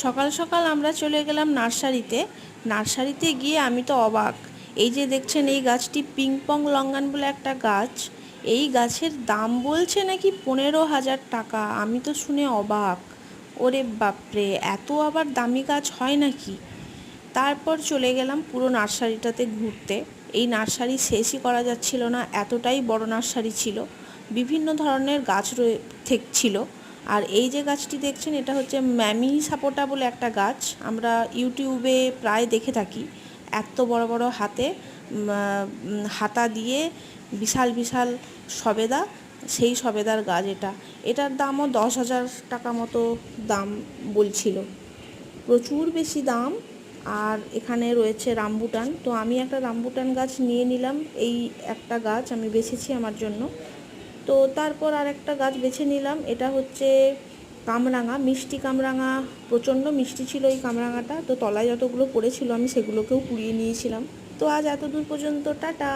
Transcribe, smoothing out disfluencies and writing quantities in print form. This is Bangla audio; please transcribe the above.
সকাল সকাল আমরা চলে গেলাম নার্সারিতে গিয়ে আমি তো অবাক। এই যে দেখছেন এই গাছটি পিংপং লঙ্গান বলে একটা গাছ, এই গাছের দাম বলছে নাকি 15,000 টাকা। আমি তো শুনে অবাক, ওরে বাপরে, এত আবার দামি গাছ হয় নাকি। তারপর চলে গেলাম পুরো নার্সারিটাতে ঘুরতে। এই নার্সারি শেষই করা যাচ্ছিল না, এতটাই বড় নার্সারি ছিল। বিভিন্ন ধরনের গাছ ছিল। আর এই যে গাছটি দেখছেন এটা হচ্ছে ম্যামি সাপোটা বলে একটা গাছ, আমরা ইউটিউবে প্রায় দেখে থাকি। এত বড় বড় হাতা দিয়ে বিশাল বিশাল সবেদা, সেই সবেদার গাছ এটার দামও 10,000 টাকা মতো দাম বলছিল, প্রচুর বেশি দাম। আর এখানে রয়েছে রামবুটান, তো আমি একটা রামবুটান গাছ নিয়ে নিলাম। এই একটা গাছ আমি বেছেছি আমার জন্য। তো তারপর আর একটা গাছ বেছে নিলাম, এটা হচ্ছে কামরাঙা, মিষ্টি কামরাঙা। প্রচণ্ড মিষ্টি ছিল এই কামরাঙাটা, তো তলায় যতগুলো পড়েছিল আমি সেগুলোকেও কুড়িয়ে নিয়েছিলাম। তো আজ এত দূর পর্যন্ত, টাটা।